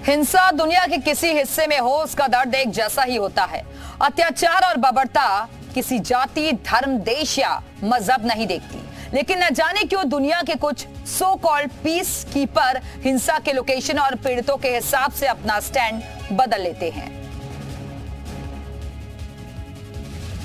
हिंसा दुनिया के किसी हिस्से में हो, उसका दर्द एक जैसा ही होता है। अत्याचार और बर्बरता किसी जाति, धर्म, देश या मजहब नहीं देखती। लेकिन न जाने क्यों दुनिया के कुछ सो कॉल्ड पीस कीपर हिंसा के लोकेशन और पीड़ितों के हिसाब से अपना स्टैंड बदल लेते हैं।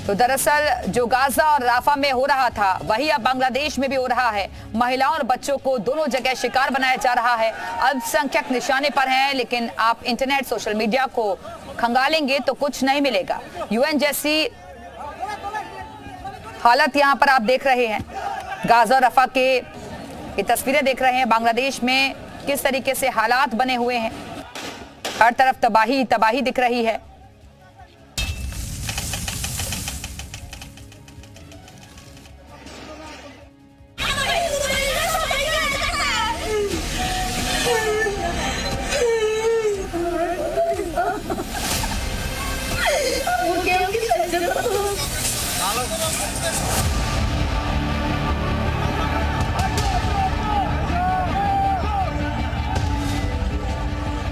तो दरअसल जो गाजा और राफा में हो रहा था, वही अब बांग्लादेश में भी हो रहा है। महिलाओं और बच्चों को दोनों जगह शिकार बनाया जा रहा है। अल्पसंख्यक निशाने पर हैं, लेकिन आप इंटरनेट, सोशल मीडिया को खंगालेंगे तो कुछ नहीं मिलेगा। यूएन जैसी हालत यहां पर आप देख रहे हैं। गाजा और राफा के ये तस्वीरें देख रहे हैं। बांग्लादेश में किस तरीके से हालात बने हुए हैं। हर तरफ तबाही तबाही दिख रही है।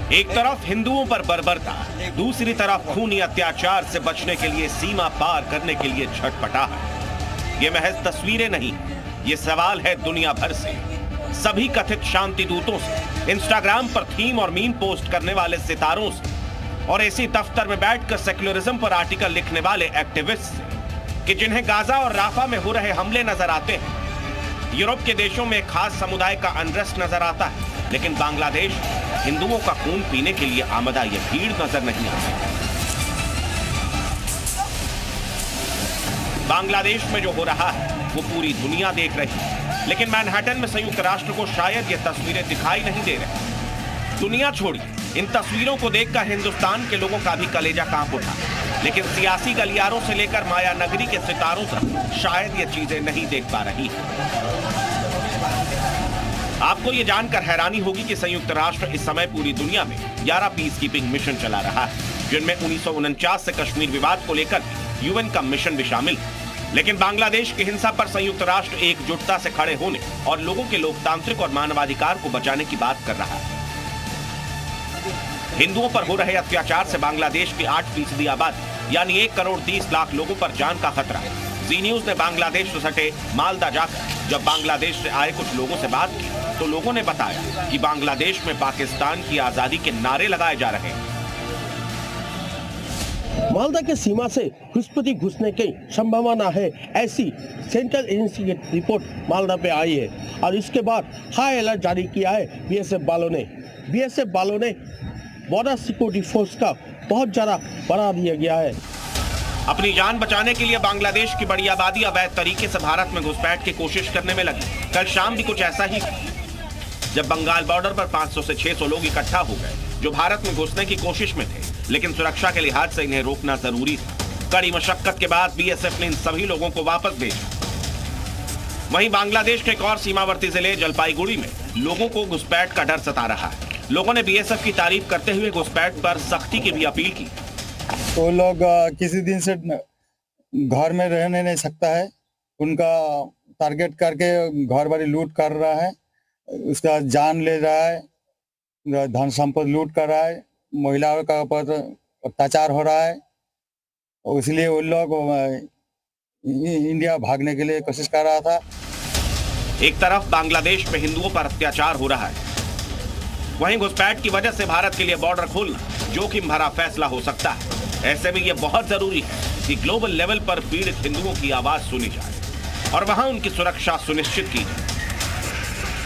एक तरफ हिंदुओं पर बर्बरता, दूसरी तरफ खूनी अत्याचार से बचने के लिए सीमा पार करने के लिए छटपटाहट। ये महज तस्वीरें नहीं, ये सवाल है दुनिया भर से, सभी कथित शांति दूतों से, इंस्टाग्राम पर थीम और मीम पोस्ट करने वाले सितारों से, और ऐसी दफ्तर में बैठकर सेक्युलरिज्म पर आर्टिकल लिखने वाले एक्टिविस्ट से, कि जिन्हें गाजा और राफा में हो रहे हमले नजर आते हैं। यूरोप के देशों में खास समुदाय का अनरेस्ट नजर आता है, लेकिन बांग्लादेश हिंदुओं का खून पीने के लिए आमदा ये भीड़ नजर नहीं आती। बांग्लादेश में जो हो रहा है वो पूरी दुनिया देख रही है, लेकिन मैनहट्टन में संयुक्त राष्ट्र को शायद ये तस्वीरें दिखाई नहीं दे रही। दुनिया छोड़िए, इन तस्वीरों को देखकर हिंदुस्तान के लोगों का भी कलेजा कांप उठा, लेकिन सियासी गलियारों से लेकर माया नगरी के सितारों तक शायद ये चीजें नहीं देख पा रही। आपको ये जानकर हैरानी होगी कि संयुक्त राष्ट्र इस समय पूरी दुनिया में 11 पीस कीपिंग मिशन चला रहा है, जिनमें 1949 से कश्मीर विवाद को लेकर यूएन का मिशन भी शामिल है। लेकिन बांग्लादेश की हिंसा पर संयुक्त राष्ट्र एकजुटता से खड़े होने और लोगों के लोकतांत्रिक और मानवाधिकार को बचाने की बात कर रहा है। हिंदुओं पर हो रहे अत्याचार से बांग्लादेश की 8% आबादी यानी 1 करोड़ 30 लाख लोगों पर जान का खतरा है। जी न्यूज ने बांग्लादेश से सटे मालदा जाकर जब बांग्लादेश से आए कुछ लोगों से बात की, तो लोगों ने बताया कि बांग्लादेश में पाकिस्तान की आजादी के नारे लगाए जा रहे हैं। मालदा के सीमा से घुसपैठी घुसने की संभावना है, ऐसी सेंट्रल एजेंसी की रिपोर्ट मालदा पे आई है, और इसके बाद हाई अलर्ट जारी किया है बीएसएफ वालों ने बॉर्डर सिक्योरिटी फोर्स का बहुत ज्यादा बढ़ा दिया गया है। अपनी जान बचाने के लिए बांग्लादेश की बड़ी आबादी अवैध तरीके से भारत में घुसपैठ की कोशिश करने में लगी। कल शाम भी कुछ ऐसा ही, जब बंगाल बॉर्डर पर 500 से 600 लोग इकट्ठा हो गए जो भारत में घुसने की कोशिश में थे, लेकिन सुरक्षा के लिहाज से इन्हें रोकना जरूरी था। कड़ी मशक्कत के बाद बीएसएफ ने इन सभी लोगों को वापस भेजा। वहीं बांग्लादेश के एक और सीमावर्ती जिले जलपाईगुड़ी में लोगों को घुसपैठ का डर सता रहा है। लोगों ने बीएसएफ की तारीफ करते हुए घुसपैठ पर सख्ती की भी अपील की। तो लोग किसी दिन से घर में रहने नहीं सकता है, उनका टारगेट करके घर बारी लूट कर रहा है, उसका जान ले रहा है, धन संपत्ति लूट कर रहा है, महिलाओं का ऊपर अत्याचार हो रहा है, इसलिए वो लोग इंडिया भागने के लिए कोशिश कर रहा था। एक तरफ बांग्लादेश में हिंदुओं पर अत्याचार हो रहा है, वहीं घुसपैठ की वजह से भारत के लिए बॉर्डर खोलना जोखिम भरा फैसला हो सकता है। ऐसे में यह बहुत जरूरी है कि ग्लोबल लेवल पर पीड़ित हिंदुओं की आवाज सुनी जाए और वहां उनकी सुरक्षा सुनिश्चित की जाए।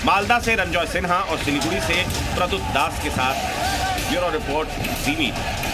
मालदा से रंजॉय सिन्हा और सिलीगुड़ी से प्रदुत दास के साथ ब्यूरो रिपोर्ट, जी मीडिया।